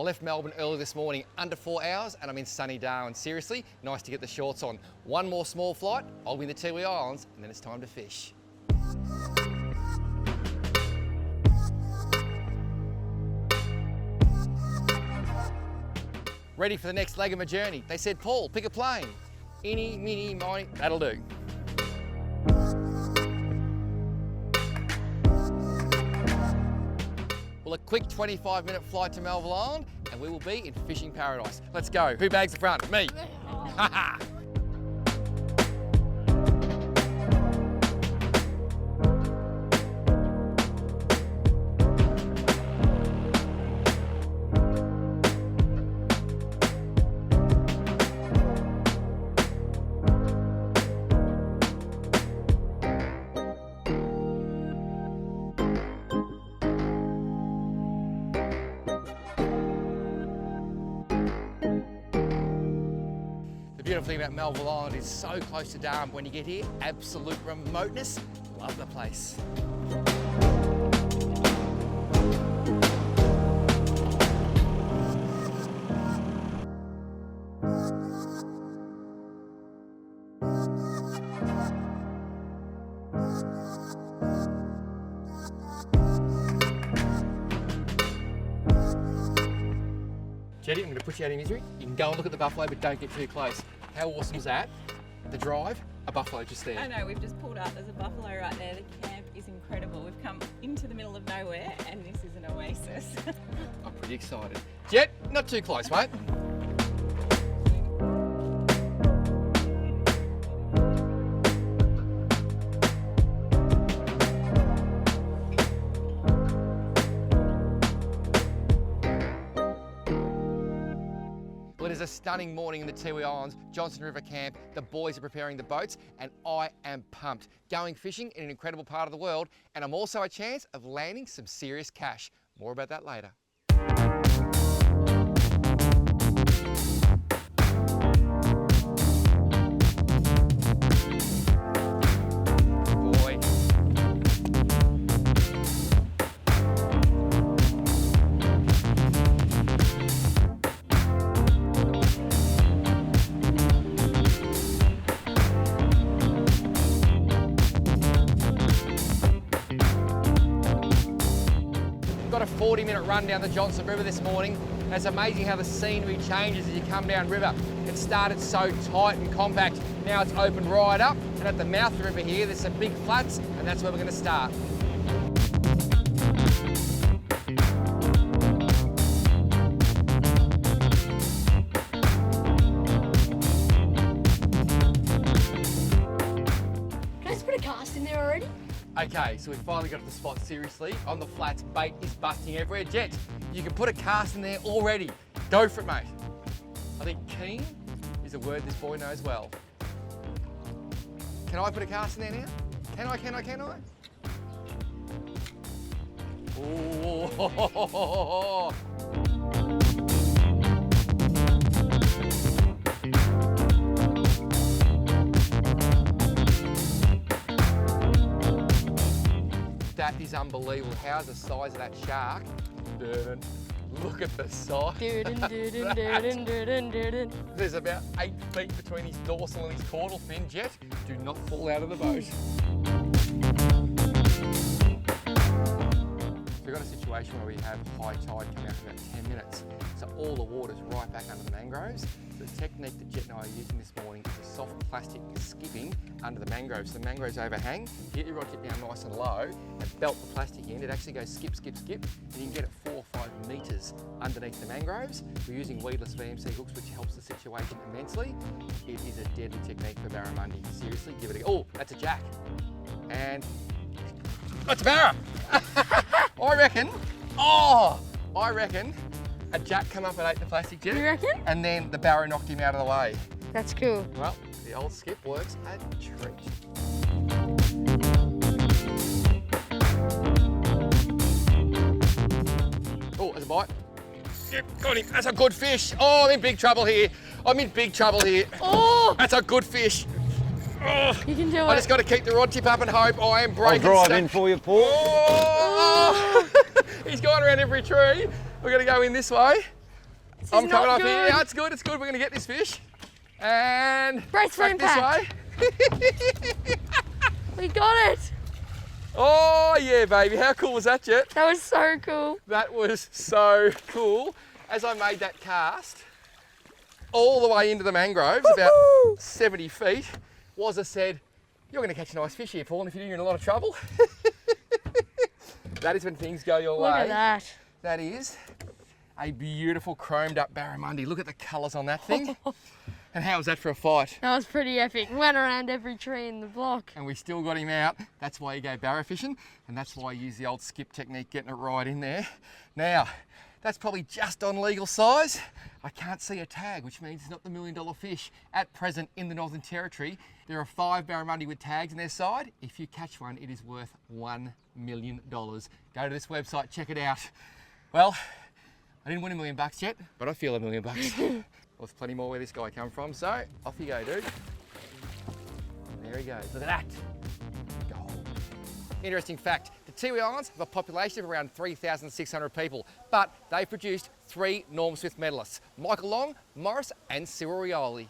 I left Melbourne early this morning, under 4 hours, and I'm in sunny Darwin. Seriously, nice to get the shorts on. One more small flight, I'll be in the Tiwi Islands, and then it's time to fish. Ready for the next leg of my journey. They said, Paul, pick a plane. Eeny, meeny, miny, that'll do. Well, a quick 25-minute flight to Melville Island, and we will be in fishing paradise. Let's go. Who bags the front? Me. Haha. The beautiful thing about Melville Island is so close to Darwin. When you get here, absolute remoteness. Love the place. Jetty, I'm going to put you out of misery. You can go and look at the buffalo, but don't get too close. How awesome is that? The drive, a buffalo just there. I know, we've just pulled up. There's a buffalo right there. The camp is incredible. We've come into the middle of nowhere, and this is an oasis. I'm pretty excited. Jet, not too close, mate. Well, it is a stunning morning in the Tiwi Islands, Johnson River Camp. The boys are preparing the boats, and I am pumped. Going fishing in an incredible part of the world, and I'm also a chance of landing some serious cash. More about that later. Got a 40-minute run down the Johnson River this morning. And it's amazing how the scenery changes as you come down river. It started so tight and compact, now it's opened right up, and at the mouth of the river here, there's some big flats, and that's where we're going to start. Can I just put a cast in there already? Okay, so we finally got to the spot. Seriously, on the flats, bait is busting everywhere. Jet, you can put a cast in there already. Go for it, mate. I think keen is a word this boy knows well. Can I put a cast in there now? Can I? Oh. That is unbelievable. How's the size of that shark? Look at the size. There's about 8 feet between his dorsal and his caudal fin. Jet, do not fall out of the boat. So we've got a situation where we have high tide coming up in about 10 minutes. So all the water's right back under the mangroves. The technique that Jet and I are using this morning is a soft plastic skipping under the mangroves. So the mangroves overhang, get your rod tip down nice and low and belt the plastic in. It actually goes skip, skip, skip, and you can get it 4 or 5 metres underneath the mangroves. We're using weedless VMC hooks, which helps the situation immensely. It is a deadly technique for Barramundi. Seriously, give it a go. Oh, that's a jack. And that's a barra. I reckon a jack come up and ate the plastic jet. You reckon? And then the barra knocked him out of the way. That's cool. Well, the old skip works a treat. Oh, there's a bite. Yep, got him. That's a good fish. Oh, I'm in big trouble here. Oh! That's a good fish. Oh, You can do it. I just got to keep the rod tip up and hope I am breaking I'll drive stuff. in for you, Paul. Oh! He's gone around every tree. We're going to go in this way. This I'm is coming not up here. good. Yeah, it's good, it's good. We're going to get this fish. And Brace for back impact. this way. We got it. Oh, yeah, baby. How cool was that, Jet? That was so cool. That was so cool. As I made that cast all the way into the mangroves, about 70 feet, Wazza said, "You're going to catch a nice fish here, Paul, and if you do, you're in a lot of trouble." That is when things go your way. Look at that. That is a beautiful chromed up barramundi. Look at the colours on that thing. And how was that for a fight? That was pretty epic. Went around every tree in the block. And we still got him out. That's why you go barra fishing, and that's why you use the old skip technique, getting it right in there. Now, that's probably just on legal size. I can't see a tag, which means it's not the $1 million fish. At present in the Northern Territory, there are 5 barramundi with tags on their side. If you catch one, it is worth $1 million. Go to this website, check it out. Well, I didn't win $1 million yet, but I feel $1 million. Well, there's plenty more where this guy come from, so off you go, dude. There he goes, look at that. Gold. Interesting fact, the Tiwi Islands have a population of around 3,600 people, but they've produced 3 Norm Smith medalists, Michael Long, Morris and Cyril Rioli.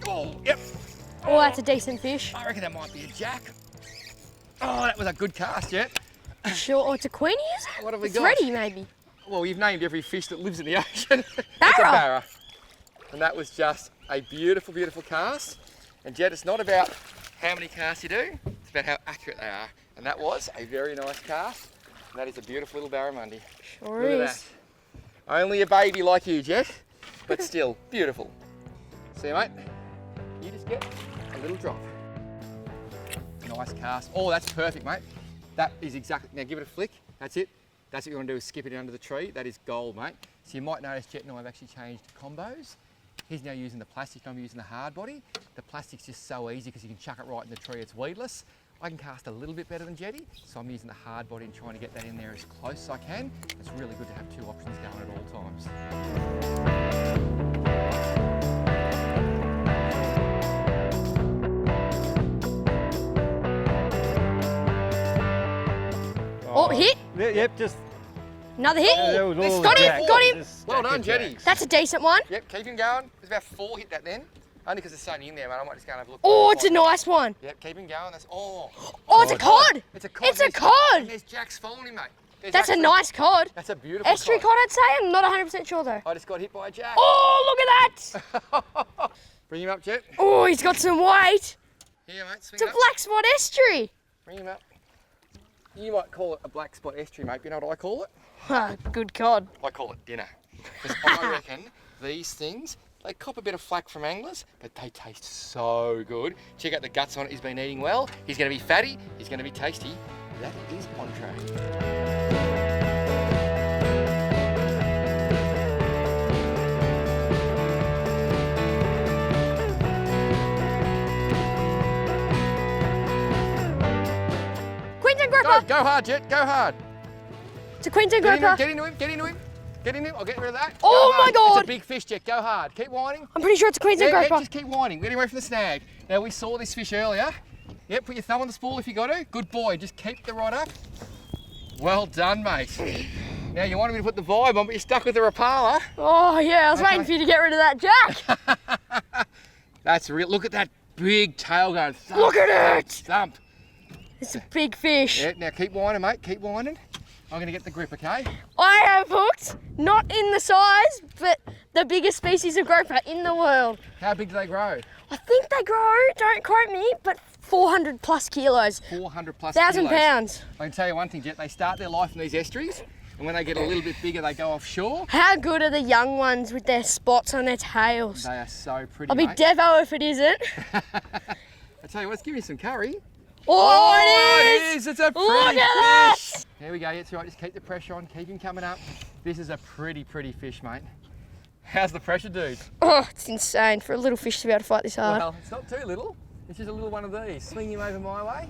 Oh, yep. Oh, that's a decent fish. I reckon that might be a jack. Oh, that was a good cast, Jet. Sure. Oh, it's a queenie, is it? What have we it's got? ready, maybe. Well, we've named every fish that lives in the ocean. It's a Barra. barra. And that was just a beautiful, beautiful cast. And Jet, it's not about how many casts you do, it's about how accurate they are. And that was a very nice cast. And that is a beautiful little barramundi. Sure Look at is. that. Only a baby like you, Jet, but still beautiful. See, mate? You just get a little drop. Nice cast. Oh, that's perfect, mate. That is exactly, now give it a flick. That's it. That's what you want to do, is skip it under the tree. That is gold, mate. So you might notice Jet and I have actually changed combos. He's now using the plastic, I'm using the hard body. The plastic's just so easy because you can chuck it right in the tree, it's weedless. I can cast a little bit better than Jetty, so I'm using the hard body and trying to get that in there as close as I can. It's really good to have 2 options going at all times. Oh, hit. Yep, just Another hit. that was all Got the him, jacks. got him. Just Well jack done, and Jetty. jacks. That's a decent one. Yep, keep him going. There's about 4 hit that then. Only because there's only in there, mate. I might just go and have a look. Oh, it's a nice one. Yep, keep him going. That's oh. Oh, it's a cod. It's a cod. It's a And cod. there's jacks following him, mate. There's That's a actually- nice cod. That's a beautiful Estuary cod, I'd say. I'm not 100% sure though. I just got hit by a jack. Oh, look at that. Bring him up, Jet. Oh, he's got some weight. Here, mate. Swing It's a it up. black spot estuary. Bring him up. You might call it a black spot estuary, mate. You know what I call it? Ah, good cod. I call it dinner. Because I reckon these things, they cop a bit of flack from anglers, but they taste so good. Check out the guts on it. He's been eating well. He's going to be fatty. He's going to be tasty. That is entree. Queensland grouper. Go hard, Jet. Go hard. It's a Queensland Get into him. grouper. Get into him. Get into him. Get into him. I'll get rid of that. Oh Go my hard. God. It's a big fish, Jet. Go hard. Keep whining. I'm pretty sure it's a Queensland Yeah, grouper. just keep whining. Get away from the snag. Now, we saw this fish earlier. Yep, put your thumb on the spool if you got to. Good boy. Just keep the rod up. Well done, mate. Now, you wanted me to put the vibe on, but you're stuck with the Rapala. Oh yeah, I was waiting Okay. for you to get rid of that jack. That's real. Look at that big tail going. Thump, Look at thump, it. Thump. It's a big fish. Yeah, now keep whining, mate. Keep whining. I'm going to get the grip, okay? I have hooked, not in the size, but the biggest species of grouper in the world. How big do they grow? I think they grow, don't quote me, but 400 plus kilos. 400 plus 1,000 kilos. pounds. I can tell you one thing, Jet. They start their life in these estuaries, and when they get a little bit bigger, they go offshore. How good are the young ones with their spots on their tails? They are so pretty, I'll be mate. Devo if it isn't. I tell you what, let's give you some curry. Oh, it is! It's a pretty Look at that! fish. Here we go. It's all right. Just keep the pressure on. Keep him coming up. This is a pretty fish, mate. How's the pressure, dude? Oh, it's insane for a little fish to be able to fight this hard. Well, it's not too little. It's just a little one of these. Swing him over my way.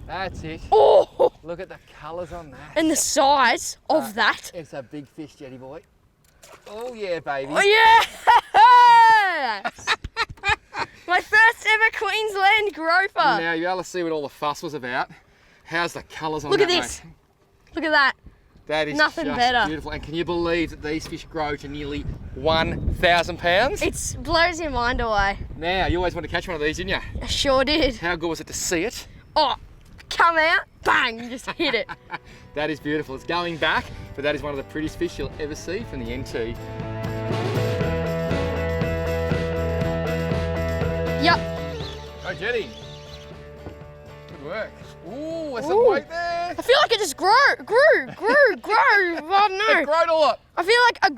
That's it. Oh, Look at the colours on that. and the size of that. It's a big fish, Jetty boy. Oh yeah, baby. Oh, yeah! My first ever Queensland groper. Now you're able to see what all the fuss was about. How's the colours on Look that, at this. mate? Look at that. That is Nothing just better. beautiful. And can you believe that these fish grow to nearly 1,000 pounds? It blows your mind away. Now, you always wanted to catch one of these, didn't you? I sure did. How good was it to see it? Oh, come out, bang, just hit it. That is beautiful. It's going back, but that is one of the prettiest fish you'll ever see from the NT. Yep. Go Jetty. Good work. Ooh, there's some Ooh. weight there. I feel like it just grew. I don't know. It growed a lot. I feel like a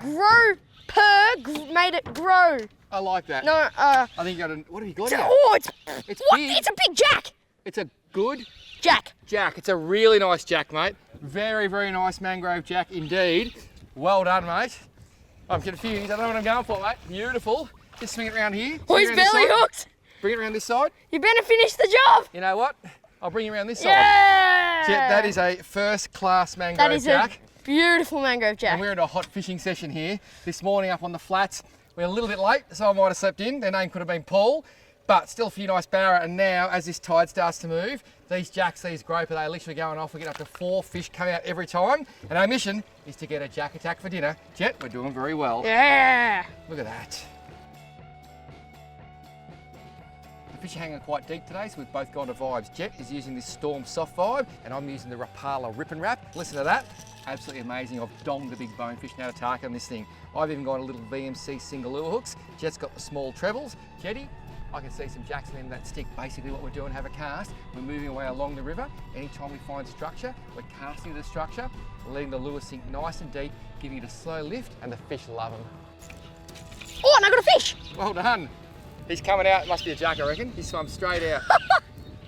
made it grow. I like that. No, I think you got a, what have you got here? oh, It's what? big. It's a big jack. It's a good Jack. jack. It's a really nice jack, mate. Very, very nice mangrove jack indeed. Well done, mate. I'm confused. I don't know what I'm going for, mate. Beautiful. Just swing it around here. Oh, he's Swing it around this belly side. hooked. Bring it around this side. You better finish the job. You know what? I'll bring you around this side. Yeah. Jet, that is a first-class mangrove That is jack. a beautiful mangrove And jack. we're in a hot fishing session here. This morning up on the flats, we're a little bit late, so I might have slept in. Their name could have been Paul, but still a few nice barra. And now, as this tide starts to move, these jacks, these groper, they're literally going off. We get up to 4 fish coming out every time. And our mission is to get a jack attack for dinner. Jet, we're doing very well. Yeah. Look at that. The fish are hanging quite deep today, so we've both gone to vibes. Jet is using this Storm Soft Vibe, and I'm using the Rapala Rip and Wrap. Listen to that. Absolutely amazing. I've donged the big bonefish now to target on this thing. I've even got a little VMC single lure hooks. Jet's got the small trebles. Jetty, I can see some jacks in that stick. Basically what we're doing, have a cast. We're moving away along the river. Anytime we find structure, we're casting the structure, letting the lure sink nice and deep, giving it a slow lift, and the fish love them. Oh, and I got a fish. Well done. He's coming out. It must be a jack, I reckon. He's swum straight out.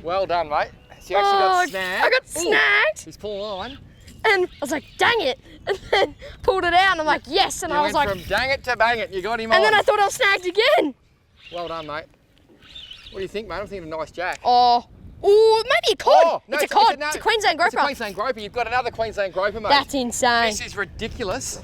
Well done, mate. So you actually got snagged. I got Ooh, snagged. He's pulling line. And I was like, dang it. And then pulled it out and I'm like, yes. And You I was went like, from dang it to bang it. You got him and on. then I thought I was snagged again. Well done, mate. What do you think, mate? I'm thinking of a nice jack. Oh, maybe a cod. Oh, no, it's a cod. no, It's a Queensland groper. It's a Queensland groper. You've got another Queensland groper, mate. That's insane. This is ridiculous.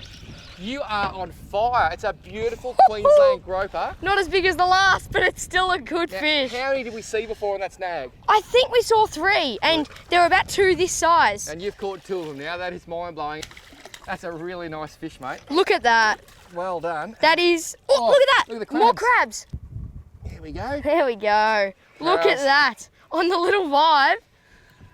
You are on fire. It's a beautiful Queensland groper. Not as big as the last, but it's still a good Now, fish. how many did we see before on that snag? I think we saw 3 and there were about 2 this size. And you've caught 2 of them now. That is mind-blowing. That's a really nice fish, mate. Look at that. Well done. That is, oh, Oh, look at that. look at the More crabs. crabs. Here we go. There we go. Look at else? that. On the little vibe.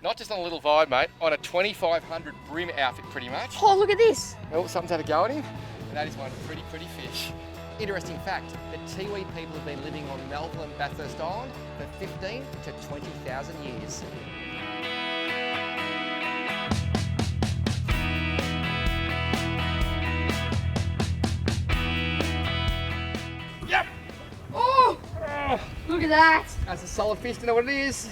Not just on a little vibe, mate. On a 2500 brim outfit, pretty much. Oh, look at this. Oh, something's had a go at him. And that is one pretty fish. Interesting fact, the Tiwi people have been living on Melville and Bathurst Island for 15 to 20,000 years. Yep! Oh, look at that. That's a solid fish, do you know what it is?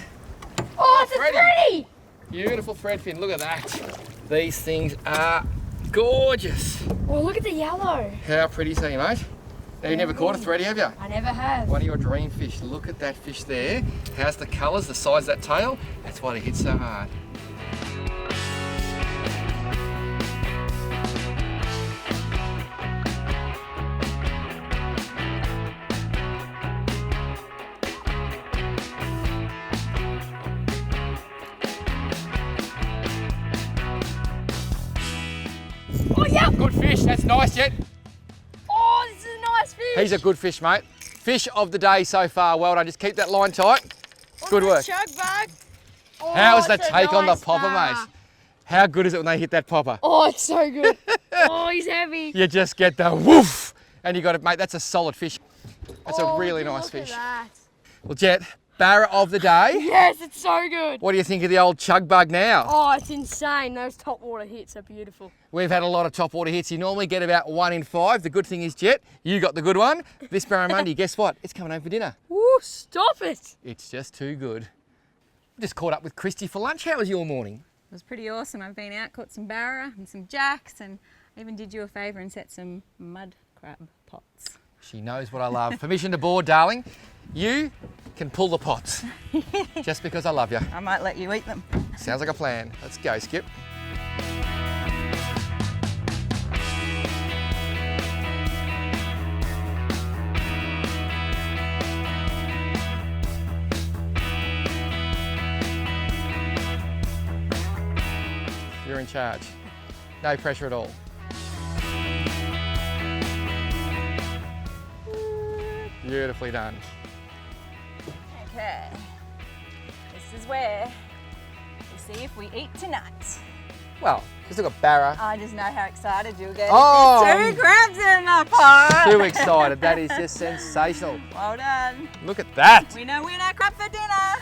Oh, it's a Thready. thready. Beautiful threadfin, look at that. These things are gorgeous. Oh, look at the yellow. How pretty is he, mate? Now, you never caught a thready, have you? I never have. One of your dream fish. Look at that fish there. How's the colours, the size of that tail? That's why they hit so hard. Oh, yeah. Good fish, that's nice, Jet. Oh, this is a nice fish. He's a good fish, mate. Fish of the day so far, well done. Just keep that line tight. Good work. Chug bag. Oh, How's the it's a take on the nice popper, bar. mate? How good is it when they hit that popper? Oh, it's so good. Oh, he's heavy. You just get the woof, and you got it, mate. That's a solid fish. That's a Oh, really look nice at fish. that. Well, Jet, barra of the day. Yes, it's so good. What do you think of the old chug bug now? Oh, it's insane. Those top water hits are beautiful. We've had a lot of top water hits. You normally get about 1 in 5. The good thing is, Jet, you got the good one. This Barramundi, guess what? It's coming home for dinner. Woo, stop it. It's just too good. Just caught up with Christy for lunch. How was your morning? It was pretty awesome. I've been out, caught some barra and some jacks, and even did you a favour and set some mud crab pots. She knows what I love. Permission to board, darling. You can pull the pots. Just because I love you. I might let you eat them. Sounds like a plan. Let's go, Skip. in charge. No pressure at all. Beautifully done. Okay, this is where we see if we eat tonight. Well, we've still got Barra. I just know how excited you'll get. Oh, There's 2 crabs in the pot. Too excited. That is just sensational. Well done. Look at that. Winner, crab for dinner.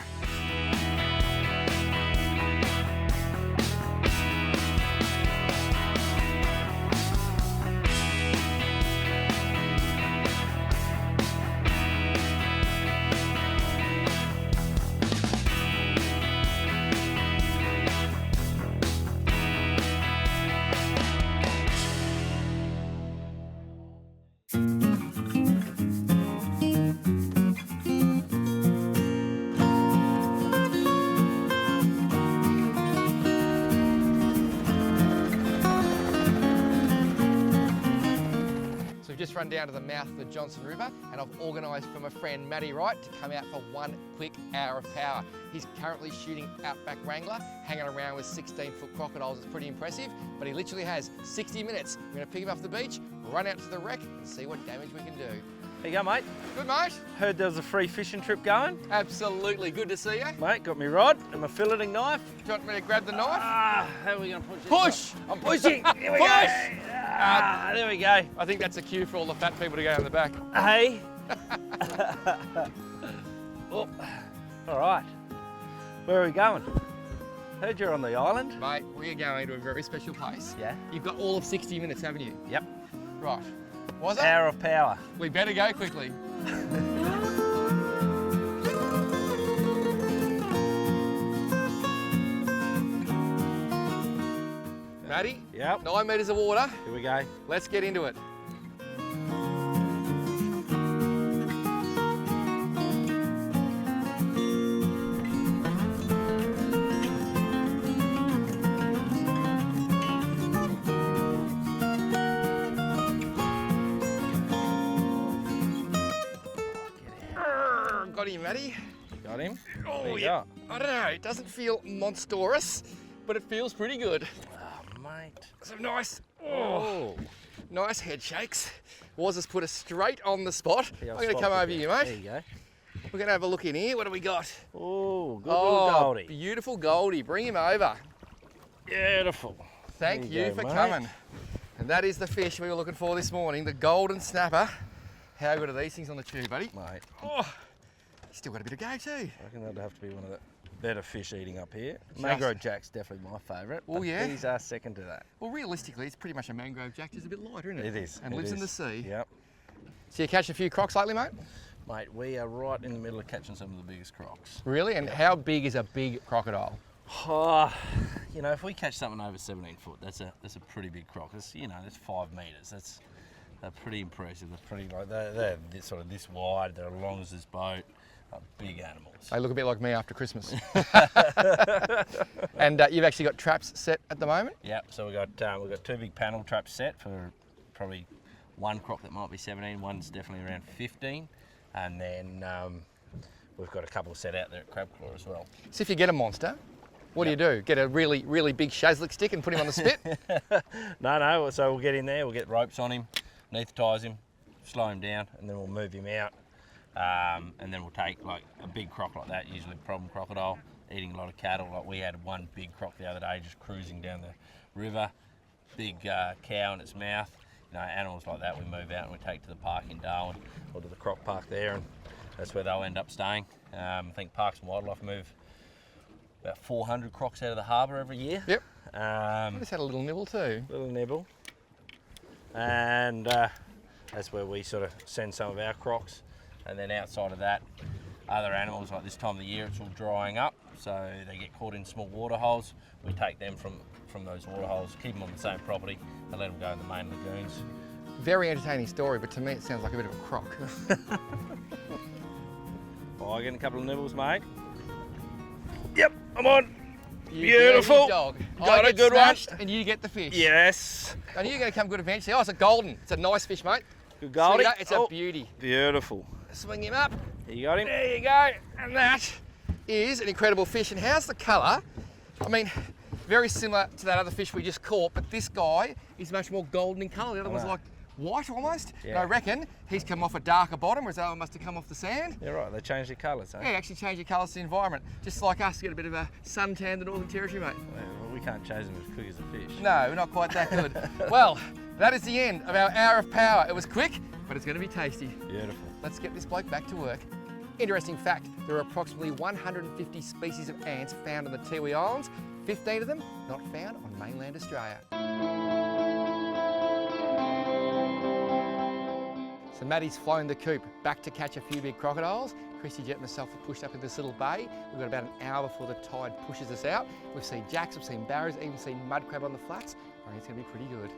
Just run down to the mouth of the Johnson River, and I've organised for my friend Matty Wright to come out for one quick hour of power. He's currently shooting outback wrangler, hanging around with 16-foot crocodiles. It's pretty impressive, but he literally has 60 minutes. We're going to pick him off the beach, run out to the wreck and see what damage we can do. There you go, mate. Good, mate. Heard there was a free fishing trip going. Absolutely. Good to see you. Mate, got me rod and my filleting knife. Do you want me to grab the knife? How are we going to push this? Push! I'm pushing. Here we Push! go. There we go. I think that's a cue for all the fat people to go down the back. Hey. Oh, all right. Where are we going? Heard you're on the island. Mate, we're going to a very special place. Yeah. You've got all of 60 minutes, haven't you? Yep. Right. Was it? Hour of power. We better go quickly. Matty? Yep. 9 metres of water. Here we go. Let's get into it. Got him, Matty. Got him. Oh, There you yeah. go. I don't know, it doesn't feel monstrous, but it feels pretty good. Oh, mate. Some nice, Oh. nice head shakes. Waz has put us straight on the spot. Yeah, I'm going to come over here, There mate. you go. We're going to have a look in here. What do we got? Oh, good little Goldie. Beautiful Goldie. Bring him over. Beautiful. Thank There you you go, for mate. coming. And that is the fish we were looking for this morning, the golden snapper. How good are these things on the tube, buddy? Mate, Oh, still got a bit of go too. I reckon that'd have to be one of the better fish eating up here. Mangrove Jack's definitely my favourite. Oh, but yeah? These are second to that. Well, realistically, it's pretty much a mangrove jack, just a bit lighter, isn't it? It is. And it lives in is. the sea. Yep. So you catch a few crocs lately, mate? Mate, we are right in the middle of catching some of the biggest crocs. Really? And how big is a big crocodile? Oh, you know, if we catch something over 17 foot, that's a pretty big croc. That's, you know, that's 5 metres. They're pretty impressive. They're pretty like they're sort of this wide. They're as long as this boat. Big animals. They look a bit like me after Christmas. And you've actually got traps set at the moment? Yep. So we've got 2 big panel traps set for probably one croc that might be 17. One's definitely around 15, and then we've got a couple set out there at Crab Claw as well. So if you get a monster, what do you do? Get a really, really big shazlik stick and put him on the spit? No. So we'll get in there. We'll get ropes on him, anaesthetize him, slow him down, and then we'll move him out. And then we'll take like a big croc like that, usually a problem crocodile, eating a lot of cattle. Like we had one big croc the other day just cruising down the river, big cow in its mouth. You know, animals like that we move out and we take to the park in Darwin or to the croc park there, and that's where they'll end up staying. I think Parks and Wildlife move about 400 crocs out of the harbour every year. Yep. I just had a little nibble too. Little nibble. And that's where we sort of send some of our crocs. And then outside of that, other animals, like this time of the year, it's all drying up, so they get caught in small water holes. We take them from those water holes, keep them on the same property, and let them go in the main lagoons. Very entertaining story, but to me it sounds like a bit of a croc. Oh, getting a couple of nibbles, mate. Yep, I'm on. You Beautiful. dirty dog. Got I a get good one. snatched and you get the fish. Yes. I knew you were going to come good eventually. Oh, it's a golden. It's a nice fish, mate. Good Goldie. See, it's a beauty. Beautiful. Swing him up. You got him? There you go. And that is an incredible fish. And how's the colour? I mean, Very similar to that other fish we just caught, but this guy is much more golden in colour. The other one's like white almost. Yeah. And I reckon he's come off a darker bottom, whereas the other one must have come off the sand. You're right, they changed their colours, eh? Yeah, actually change your colours to the environment. Just like us, get a bit of a suntan in the Northern Territory, mate. Well, we can't change them as quick as a fish. No, we're not quite that good. Well, that is the end of our hour of power. It was quick, but it's going to be tasty. Beautiful. Let's get this bloke back to work. Interesting fact, there are approximately 150 species of ants found on the Tiwi Islands, 15 of them not found on mainland Australia. So Maddie's flown the coop back to catch a few big crocodiles. Christy, Jet and myself have pushed up in this little bay. We've got about an hour before the tide pushes us out. We've seen jacks, we've seen barras, even seen mud crab on the flats. I think it's going to be pretty good.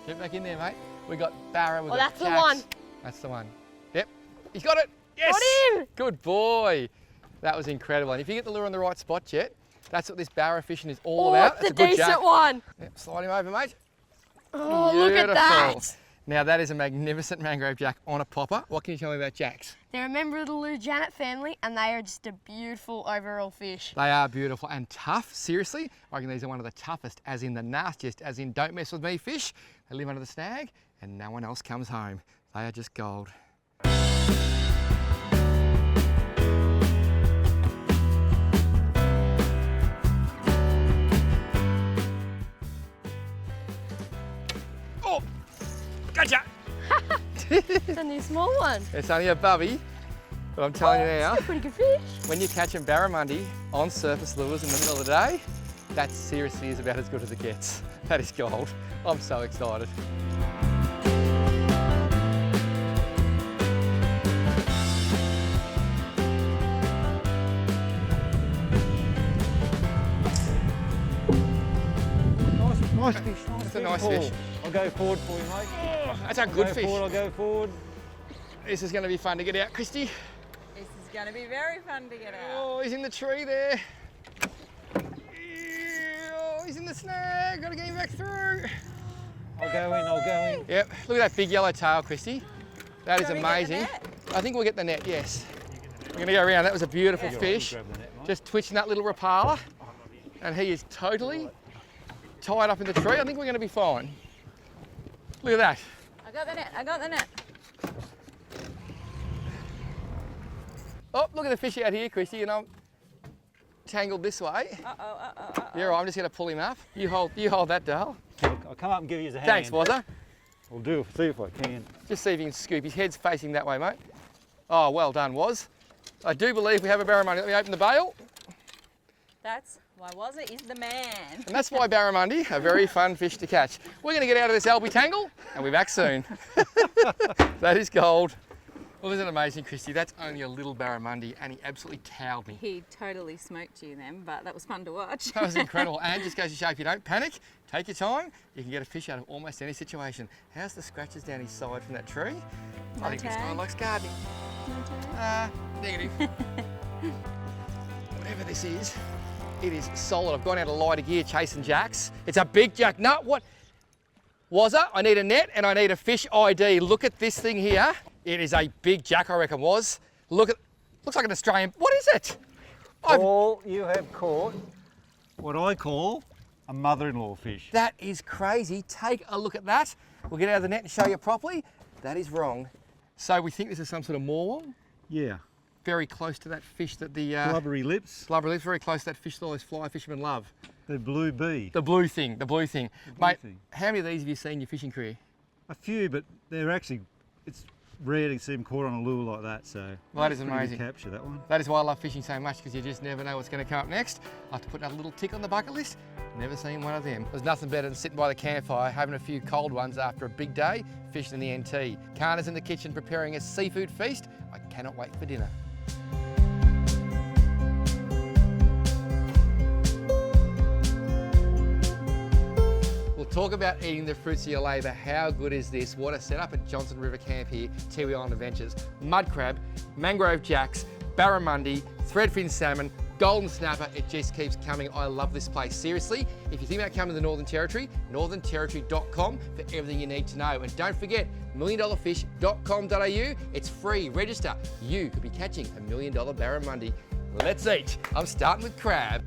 Get back in there, mate. We got barra, we got that's the jacks. one. That's the one. Yep, he's got it. Yes! Got him! Good boy. That was incredible. And if you get the lure on the right spot, Jet, that's what this barra fishing is all about. It's That's a a good decent jack. one. Yep, slide him over, mate. Oh, look at that. Beautiful. Now that is a magnificent mangrove jack on a popper. What can you tell me about jacks? They're a member of the Lou Janet family and they are just a beautiful overall fish. They are beautiful and tough, seriously. I reckon these are one of the toughest, as in the nastiest, as in don't mess with me fish. They live under the snag and no one else comes home. They are just gold. Oh, gotcha! It's a new small one. It's only a bubby, but I'm telling you now, It's a pretty good fish. when you're catching barramundi on surface lures in the middle of the day, that seriously is about as good as it gets. That is gold. I'm so excited. Nice fish, nice That's a nice fish. I'll go forward for you, mate. That's a good Go fish. forward, I'll go forward. This is going to be fun to get out, Christy. This is going to be very fun to get out. Oh, he's in the tree there. Oh, he's in the snag. Got to get him back through. I'll go in, I'll go in. Yep, look at that big yellow tail, Christy. That is Shall we get the amazing. net? I think we'll get the net, yes. We're going to go around. That was a beautiful Yeah. fish. Grab the net, mate. Just twitching that little rapala. And he is totally tied up in the tree. I think we're going to be fine. Look at that. I got the net, I got the net. Oh, look at the fish out here, Christy, and I'm tangled this way. Yeah, right, I'm just going to pull him up. You hold that, Dale. I'll come up and give you a hand. Thanks, Wazza. I'll do, see if I can. Just see if you can scoop. His head's facing that way, mate. Oh, well done, Waz. I do believe we have a barramundi. Let me open the bail. That's why was it? Is the man. And that's why barramundi, a very fun fish to catch. We're going to get out of this alby tangle and we're back soon. That is gold. Well, isn't it amazing, Christy? That's only a little barramundi and he absolutely towed me. He totally smoked you then, but that was fun to watch. That was incredible. And just goes to show, if you don't panic, take your time, you can get a fish out of almost any situation. How's the scratches down his side from that tree? I think this guy tag. likes gardening. Negative. Whatever this is, it is solid. I've gone out of lighter gear chasing jacks. It's a big jack. No, what? Wazza, I need a net and I need a fish ID. Look at this thing here. It is a big jack, I reckon, Waz. Look at, looks like an Australian. What is it? All you have caught what I call a mother-in-law fish. That is crazy. Take a look at that. We'll get out of the net and show you properly. That is wrong. So we think this is some sort of morwong. Yeah. Very close to that fish that the Blubbery lips. blubber lips. Very close to that fish that all those fly fishermen love. The blue bee. The blue thing. The blue thing. blue Mate, thing. how many of these have you seen in your fishing career? A few, but they're actually, it's rare to see them caught on a lure like that, so. Well, that is pretty good amazing. capture, that one. That is why I love fishing so much, because you just never know what's going to come up next. I have to put another little tick on the bucket list. Never seen one of them. There's nothing better than sitting by the campfire, having a few cold ones after a big day, fishing in the NT. Kana's in the kitchen preparing a seafood feast. I cannot wait for dinner. We'll talk about eating the fruits of your labour. How good is this? What a setup at Johnson River Camp here, Tiwi Island Adventures. Mud crab, mangrove jacks, barramundi, threadfin salmon, golden snapper, it just keeps coming. I love this place. Seriously, if you think about coming to the Northern Territory, northernterritory.com for everything you need to know. And don't forget, milliondollarfish.com.au. It's free. Register. You could be catching $1 million barramundi. Let's eat. I'm starting with crab.